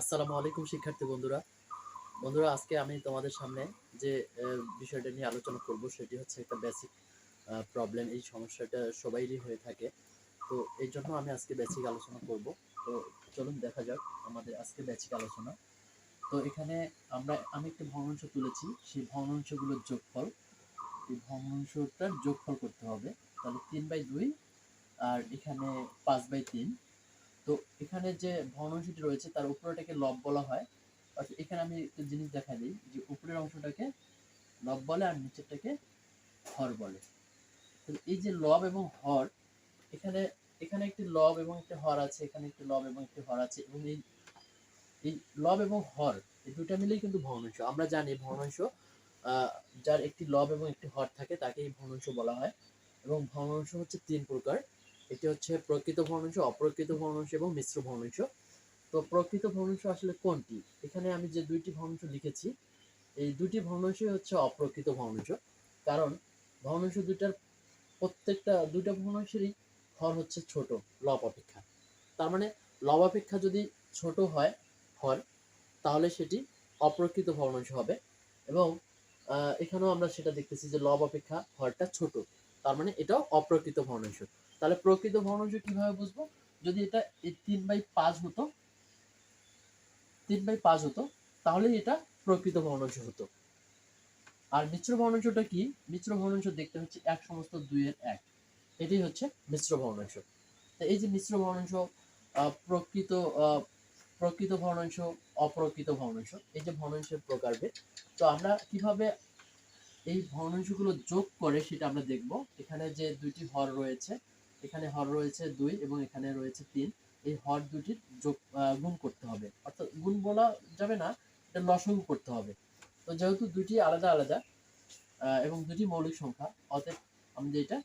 আসসালামু আলাইকুম শিক্ষার্থী বন্ধুরা। বন্ধুরা, আজকে আমি তোমাদের সামনে যে বিষয়টা নিয়ে আলোচনা করব সেটি হচ্ছে একটা বেসিক প্রবলেম। এই সমস্যাটা সবাইরই হয়ে থাকে। তো এই জন্য আমি আজকে বেসিক আলোচনা করব। তো চলুন দেখা যাক আমাদের আজকে বেসিক আলোচনা। তো এখানে আমি একটা ভগ্নাংশ তুলেছি, সেই ভগ্নাংশগুলোর যোগফল। এই ভগ্নাংশটার যোগফল করতে হবে। তাহলে 3/2 আর এখানে 5/3। তো এখানে যে ভগ্নাংশটি রয়েছে তার উপরেটাকে লব বলা হয়। অর্থাৎ এখানে আমি একটা জিনিস দেখা দিই যে উপরের অংশটাকে লব বলে আর নিচেরটাকে হর বলে। তো এই যে লব এবং হর, এখানে এখানে একটি লব এবং একটি হর আছে, এখানে একটি লব এবং একটি হর আছে, এবং এই এই লব এবং হর এই দুটা মিলেই কিন্তু ভগ্নাংশ। আমরা জানি ভগ্নাংশ যার একটি লব এবং একটি হর থাকে তাকেই ভগ্নাংশ বলা হয়। এবং ভগ্নাংশ হচ্ছে তিন প্রকার। এটি হচ্ছে প্রকৃত ভগ্নাংশ, অপ্রকৃত ভগ্নাংশ এবং মিশ্র ভগ্নাংশ। তো প্রকৃত ভগ্নাংশ আসলে কোনটি? এখানে আমি যে দুইটি ভগ্নাংশ লিখেছি, এই দুটি ভগ্নাংশই হচ্ছে অপ্রকৃত ভগ্নাংশ। কারণ ভগ্নাংশ দুইটার প্রত্যেকটা দুইটা ভগ্নাংশেরই হর হচ্ছে ছোট লব অপেক্ষা। তার মানে লব অপেক্ষা যদি ছোট হয় হর, তাহলে সেটি অপ্রকৃত ভগ্নাংশ হবে। এবং এখানেও আমরা সেটা দেখতেছি যে লব অপেক্ষা হরটা ছোট, তার মানে এটাও অপ্রকৃত ভগ্নাংশ। তাহলে প্রকৃত ভগ্নাংশ কিভাবে বুঝবো? যদি এটা এই 3/5 হতো, 3/5 হতো, তাহলে এটা প্রকৃত ভগ্নাংশ হতো। আর মিশ্র ভগ্নাংশটা কি? মিশ্র ভগ্নাংশ দেখতে হচ্ছে 1/2 এটাই হচ্ছে মিশ্র ভগ্নাংশ। তো এই যে মিশ্র ভগ্নাংশ, প্রকৃত প্রকৃত ভগ্নাংশ, অপ্রকৃত ভগ্নাংশ, এই যে ভগ্নাংশের প্রকারভেদ। তো আমরা কিভাবে এই ভগ্নাংশগুলো যোগ করে সেটা আমরা দেখব। এখানে যে দুইটি হর রয়েছে, এখানে হর রয়েছে 2 এবং এখানে রয়েছে 3। এই হর দুটির যোগ গুণ করতে হবে, অর্থাৎ গুণ বলা যাবে না, এটা লসাগু করতে হবে। তো যেহেতু দুটি আলাদা আলাদা এবং দুটি মৌলিক সংখ্যা, অতএব আমাদের এটা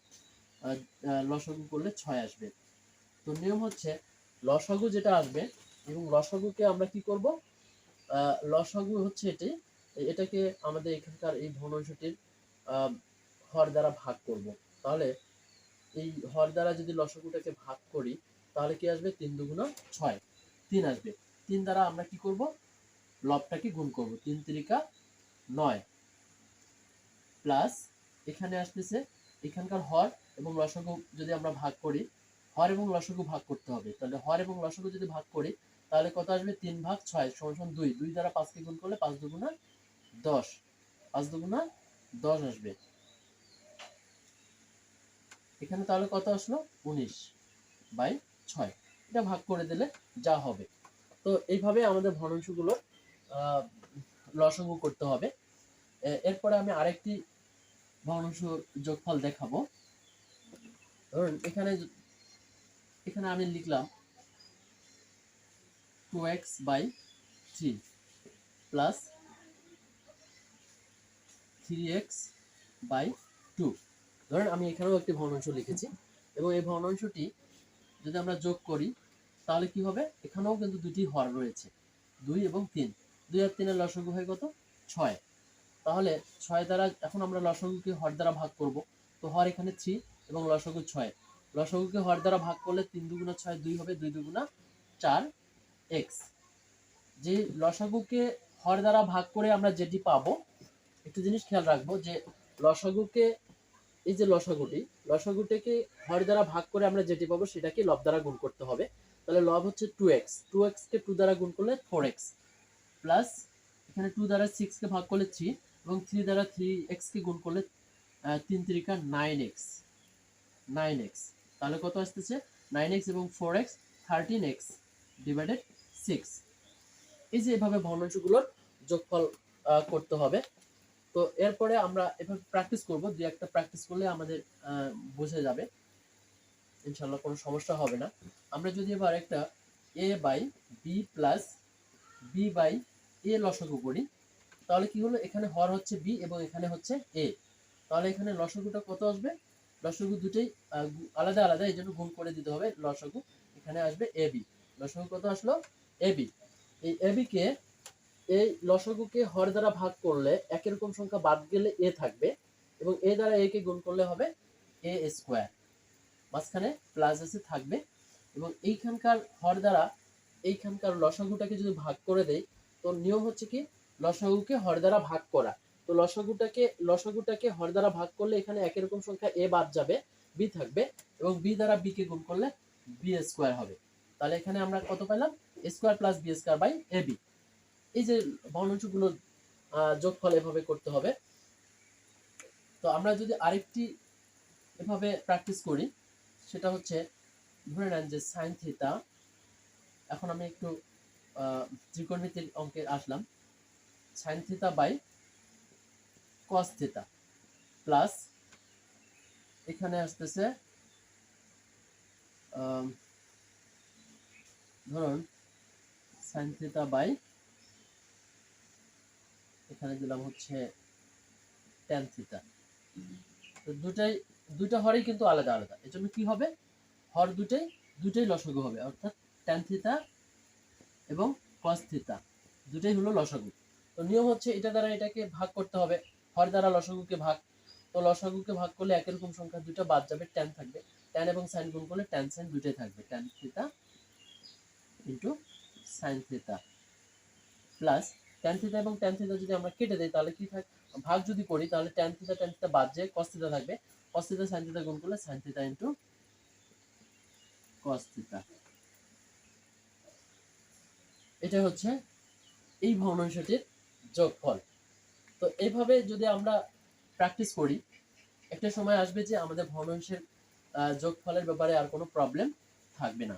লসাগু করলে 6 আসবে। তো নিয়ম হচ্ছে লসাগু যেটা আসবে, এবং লসাগুকে আমরা কি করব? লসাগু হচ্ছে এটাকে আমাদের এখানকার এই ভগ্নাংশটির হর দ্বারা ভাগ করব। তাহলে এই হর দ্বারা যদি লসাগুটাকে ভাগ করি, তাহলে কি আসবে? 3 দুগুণ 6, 3 আসবে। 3 দ্বারা আমরা কি করব? লবটাকে গুণ করব। 3 তিরিকা 9 প্লাস এখানে আসতেছে এখানকার হর এবং লসাগু যদি আমরা ভাগ করি, হর এবং লসাগু ভাগ করতে হবে। তাহলে হর এবং লসাগু যদি ভাগ করি, তাহলে কত আসবে? 3/6 সমান 2। 2 দ্বারা 5 কে গুণ করলে 5 দুগুণ 10, 5 দুগুণ 10 আসবে। এখানে তাহলে কত আসলো? 19/6। এটা ভাগ করে দিলে যা হবে। তো এইভাবে আমাদের ভগ্নাংশগুলো লসাগু করতে হবে। এরপরে আমি আরেকটি ভগ্নাংশ যোগফল দেখাবো। ধরুন এখানে এখানে আমি লিখলাম 2x/3 প্লাস 3x/2। ধরুন আমি এখানেও একটি ভগ্নাংশ লিখেছি, এবং এই ভগ্নাংশটি যদি আমরা যোগ করি, তাহলে কি হবে? এখানেও কিন্তু দুটি হর রয়েছে, 2 এবং 3। 2 আর 3 এর লসাগু হয় কত? 6। তাহলে 6 দ্বারা এখন আমরা লসাগুকে হর দ্বারা ভাগ করব। তো হর এখানে 3 এবং লসাগু 6। লসাগুকে হর দ্বারা ভাগ করলে 3 দুগুণ 6 2 হবে, 2 দুগুণ 4x। যে লসাগুকে হর দ্বারা ভাগ করে আমরা যেটি পাবো, একটু জিনিস খেয়াল রাখবো যে লসাগুকে, এই যে লসাগুটাকে হর দ্বারা ভাগ করে আমরা যেটি পাবো সেটাকে লব দ্বারা গুণ করতে হবে। তাহলে লব হচ্ছে 2x, 2x কে 2 দ্বারা গুণ করলে 4x, প্লাস এখানে 2 দ্বারা 6 কে ভাগ করলে 3, এবং 3 দ্বারা 3x কে গুণ করলে 3 তিরিকা 9x, 9x। তাহলে কত আসতেছে? 9x এবং 4x 13x ডিভাইডেড 6। এই যে এভাবে ভগ্নাংশগুলোর যোগফল করতে হবে। তো এরপরে আমরা এভাবে প্র্যাকটিস করব, দুই একটা প্র্যাকটিস করলে আমাদের বোঝা যাবে, ইনশাল্লাহ কোনো সমস্যা হবে না। আমরা যদি এবার একটা a/b প্লাস b/a লসাগু করি, তাহলে কি হলো? এখানে হর হচ্ছে b এবং এখানে হচ্ছে a। তাহলে এখানে লসাগুটা কত আসবে? লসাগু দুটোই আলাদা আলাদা, এই জন্য গুণ করে দিতে হবে লসাগু। এখানে আসবে ab। লসাগু কত আসলো? ab। এই ab কে, এই লসাগুকে হর দ্বারা ভাগ করলে একই রকম সংখ্যা বাদ গেলে এ থাকবে, এবং এ দ্বারা এ কে গুণ করলে হবে এ স্কোয়ার, মাঝখানে প্লাস আছে থাকবে। এবং এইখানকার হর দ্বারা এইখানকার লসাগুটাকে যদি ভাগ করে দেই, তো নিয়ম হচ্ছে কি লসাগুকে হর দ্বারা ভাগ করা। তো লসাগুটাকে হর দ্বারা ভাগ করলে এখানে একই রকম সংখ্যা a বাদ যাবে, b থাকবে, এবং b দ্বারা b কে গুণ করলে b স্কয়ার হবে। তাহলে এখানে আমরা কত পেলাম, a square plus b square by ab। এই যে ভগ্নাংশগুলো যোগফল এভাবে করতে হবে। তো আমরা যদি আরেকটি এভাবে প্র্যাকটিস করি, সেটা হচ্ছে ধরে নেন যে সাইন থিটা, এখন আমি একটু ত্রিকোণমিতির অঙ্কে আসলাম, sine theta by cos theta plus এখানে আসতেছে ধরুন সাইন থিটা বাই এখানে দিলাম হচ্ছে ট্যান থিটা। তো দুইটা হরই কিন্তু আলাদা আলাদা, এজন্য কি হবে, হর দুটাই লসাগু হবে, অর্থাৎ ট্যান থিটা এবং কস থিটা দুটাই হলো লসাগু। তো নিয়ম হচ্ছে এটা দ্বারা এটাকে ভাগ করতে হবে, হর দ্বারা লসাগুকে ভাগ। তো লসাগুকে ভাগ করলে একই রকম সংখ্যা দুটো বাদ যাবে, ট্যান থাকবে, ট্যান এবং সাইন গুণ করলে ট্যান সাইন দুটাই থাকবে, tan theta into sine theta plus tan theta এবং ট্যান থিটা যদি আমরা কেটে দেই তাহলে কি থাকে, ভাগ যদি করি তাহলে ট্যান থিটা বাদ যায়, কস থিটা থাকবে, কস থিটা সাইন থিটা গুণ করলে sine theta into cos theta. এটা হচ্ছে এই ভগ্নাংশটির যোগফল। তো এইভাবে যদি আমরা প্র্যাকটিস করি, একটা সময় আসবে যে আমাদের ভগ্নাংশের যোগফলের ব্যাপারে আর কোনো প্রবলেম থাকবে না।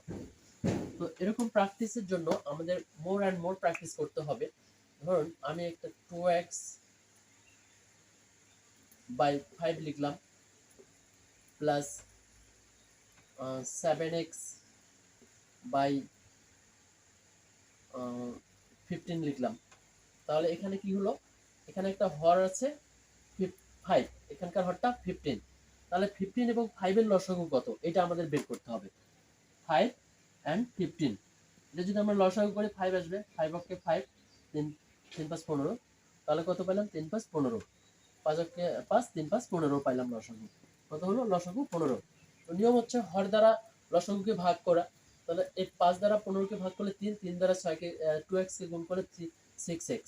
তো এরকম প্র্যাকটিসের জন্য আমাদের মোর অ্যান্ড মোর প্র্যাকটিস করতে হবে। ধরুন আমি একটা 2x বাই 5 লিখলাম প্লাস 7x বাই 15 লিখলাম। তাহলে এখানে কি হলো, এখানে একটা হর আছে 5, এখানকার হরটা 15, তাহলে 15 এবং 5 এর লসাগু কত এটা আমাদের বের করতে হবে। 5 and 15, এটা যদি আমরা লসাগু করি 5 আসবে, 5 অক্ষে 5, 3 5 15, তাহলে কত পেলাম 3 5 15, 5 অক্ষে 5, 3 5 15 পাইলাম লসাগু। কত হলো লসাগু 15। তো নিয়ম হচ্ছে হর দ্বারা লসাগুকে ভাগ করা। তাহলে এই 5 দ্বারা 15 কে ভাগ করলে 3, 3 দ্বারা 6 কে 2x কে গুণ করলে 6x,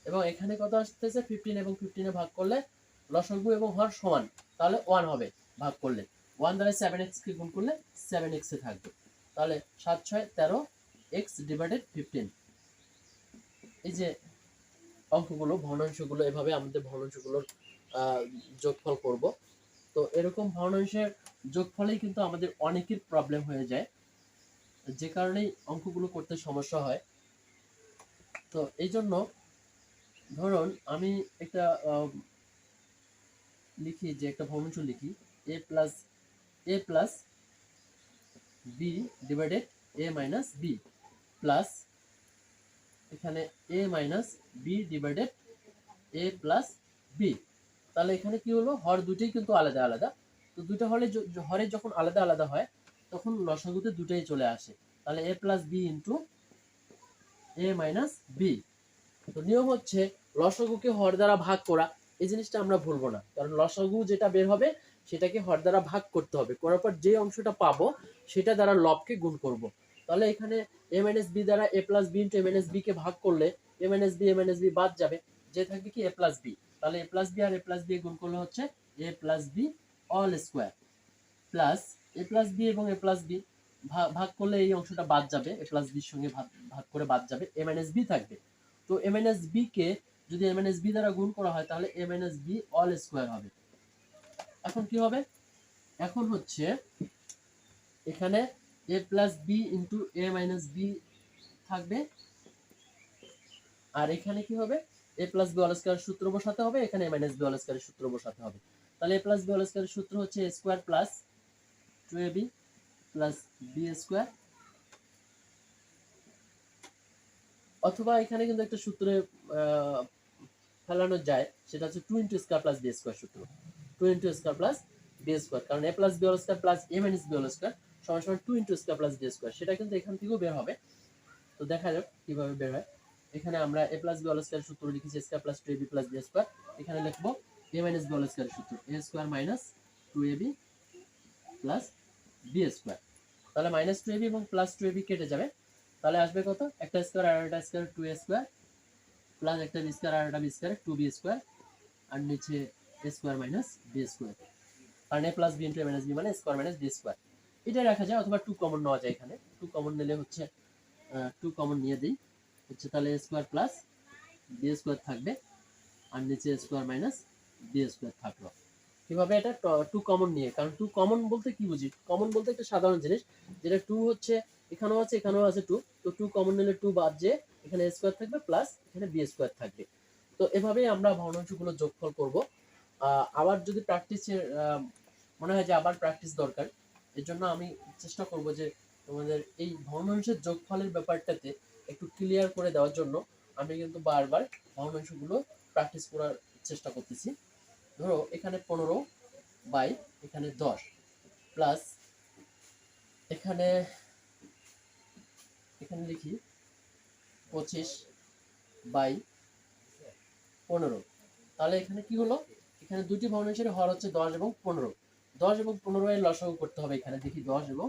এবং এখানে কত আসতেছে 15 এবং 15 এ ভাগ করলে লসাগু এবং হর সমান, তাহলে 1 হবে ভাগ করলে, 1 দ্বারা 7x কে গুণ করলে 7x এ থাকবে, তাহলে 7 6 13 x ডিভাইডেড 15। এই যে অঙ্কগুলো ভগ্নাংশগুলো এভাবে আমাদের ভগ্নাংশগুলোর যোগফল করব। তো এরকম ভগ্নাংশের যোগফলেই কিন্তু আমাদের অনেকের প্রবলেম হয়ে যায়, যে কারণেই অঙ্কগুলো করতে সমস্যা হয়। তো এই জন্য ধরুন আমি একটা লিখি, যে একটা ভগ্নাংশ লিখি a plus b divided a minus b plus এখানে a minus b divided a plus b। তাহলে এখানে কি হলো, হর দুটোই কিন্তু আলাদা আলাদা। তো দুটো হরে যখন আলাদা আলাদা হয় তখন লসাগুতে দুটোই চলে আসে, তাহলে a plus b into a minus b। তো নিয়ম হচ্ছে লসাগুকে হর দ্বারা ভাগ করা, এই জিনিসটা আমরা ভুলবো না, কারণ লসাগু যেটা বের হবে সেটাকে হর দ্বারা ভাগ করতে হবে, করার পর যে অংশটা পাবো সেটা দ্বারা লবকে গুণ করব। তাহলে এখানে a মাইনাস b দ্বারা a plus b into a minus b কে ভাগ করলে a মাইনাস b বাদ যাবে, যে থাকবে কি a প্লাস b, তাহলে a প্লাস b আর a প্লাস b গুণ করলে হচ্ছে a plus b all square plus a plus b এবং a প্লাস b ভাগ করলে এই অংশটা বাদ যাবে, a প্লাস b এর সঙ্গে ভাগ করে বাদ যাবে, a মাইনাস b থাকবে। তো a মাইনাস b কে যদি a মাইনাস b দ্বারা গুণ করা হয় তাহলে a minus b all square হবে। এখন কি হবে, এখন হচ্ছে এখানে a plus b into a minus b থাকবে, আর এখানে কি হবে a plus b all square সূত্র বসাতে হবে, এখানে a মাইনাস b অল স্কোয়ারের সূত্র বসাতে হবে। তাহলে a প্লাস b অল স্কোয়ারের সূত্র হচ্ছে a square plus 2ab plus b square, অথবা এখানে কিন্তু একটা সূত্রে ফেলানো যায়, সেটা হচ্ছে 2 into square plus b square সূত্র, 2 into square plus b square, কারণ a plus b whole square plus a minus b whole square সমান সমান 2 into square plus b square, সেটা কিন্তু এখান থেকেও বের হবে। তো দেখা যাক কিভাবে বের হয়। এখানে আমরা a plus b whole square সূত্র লিখেছি square plus 2ab plus b square, এখানে লিখবো a minus b whole square সূত্র a square minus 2ab plus b square. তাহলে -2ab এবং +2ab কেটে যাবে, তাহলে আসবে কত, একটা স্কয়ার আর একটা স্কয়ার 2a স্কয়ার প্লাস একটা বি স্কয়ার আর একটা বি স্কয়ার 2b স্কয়ার আর নিচে a square minus b square, কারণ a plus b into a minus b মানে স্কয়ার মাইনাস b স্কয়ার। এটা রাখা যায়, অথবা 2 কমন নেওয়া যায়, এখানে 2 কমন নিলে হচ্ছে 2 কমন নিয়ে দিই, হচ্ছে তাহলে a square plus b square থাকবে আর নিচে স্কয়ার মাইনাস b স্কয়ার থাকলো। কিভাবে, এটা 2 কমন নিয়ে, কারণ 2 কমন বলতে কি বুঝি, কমন বলতে একটা সাধারণ জিনিস, যেটা 2 হচ্ছে এখানেও আছে এখানেও আছে 2, তো 2 কমন নিলে 2 বাদ যে এখানে a স্কয়ার থাকবে প্লাস এখানে b স্কয়ার থাকবে। তো এভাবেই আমরা ভগ্নাংশগুলো যোগফল করব। আবার যদি প্র্যাকটিসের মনে হয় যে আবার প্র্যাকটিস দরকার, এর জন্য আমি চেষ্টা করব যে তোমাদের এই ভগ্নাংশের যোগফলের ব্যাপারটাতে একটু ক্লিয়ার করে দেওয়ার জন্য আমি কিন্তু বারবার ভগ্নাংশগুলো প্র্যাকটিস করার চেষ্টা করতেছি। ধরো এখানে 15 বাই এখানে 10 প্লাস এখানে এখানে লিখি 25 বাই 15, তাহলে এখানে কি হলো, এখানে দুটি ভগ্নাংশের হর হচ্ছে 10 এবং 15, 10 এবং 15 এর লসাগু করতে হবে, এখানে দেখি 10 এবং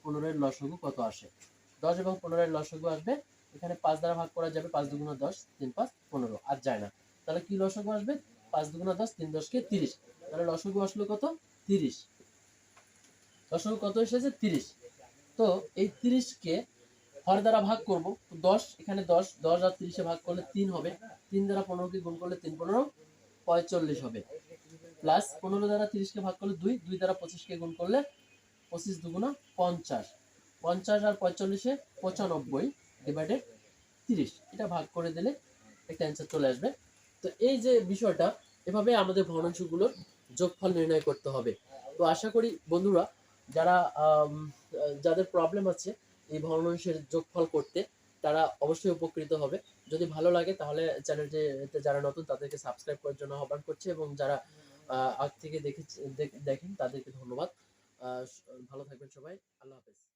15 এর লসাগু কত আসে। 10 এবং 15 এর লসাগু আসবে, এখানে 5 দ্বারা ভাগ করা যাবে, 5 দুগুণা 10 3 5 15 আর যায় না, তাহলে কি লসাগু আসবে, 5 দুগুণা 10 3 10 কে 30, তাহলে লসাগু আসলো কত 30, লসাগু কত এসেছে 30। তো এই 30 কে হর দ্বারা ভাগ করব, তো 10 এখানে 10 10 আর 30 এ ভাগ করলে 3 হবে, 3 দ্বারা 15 কে গুণ করলে 3 15 45 হবে, প্লাস 15 দ্বারা 30 কে ভাগ করলে 2 2 দ্বারা 25 কে গুণ করলে 25 দুগুণা 50, 50 আর 45 এ 95 ডিভাইডেড 30, এটা ভাগ করে দিলে একটা অ্যান্সার চলে আসবে। তো এই যে বিষয়টা, এভাবে আমাদের ভগ্নাংশগুলোর যোগফল নির্ণয় করতে হবে। তো আশা করি বন্ধুরা, যারা যাদের প্রবলেম আছে এই ভগ্নাংশের যোগফল করতে, তারা অবশ্যই উপকৃত হবে। যদি ভালো লাগে তাহলে চ্যানেলটিতে যারা নতুন তাদেরকে সাবস্ক্রাইব করার জন্য আহ্বান করছি, এবং যারা আগ থেকে দেখেন তাদেরকে ধন্যবাদ। ভালো থাকবেন সবাই, আল্লাহ হাফেজ।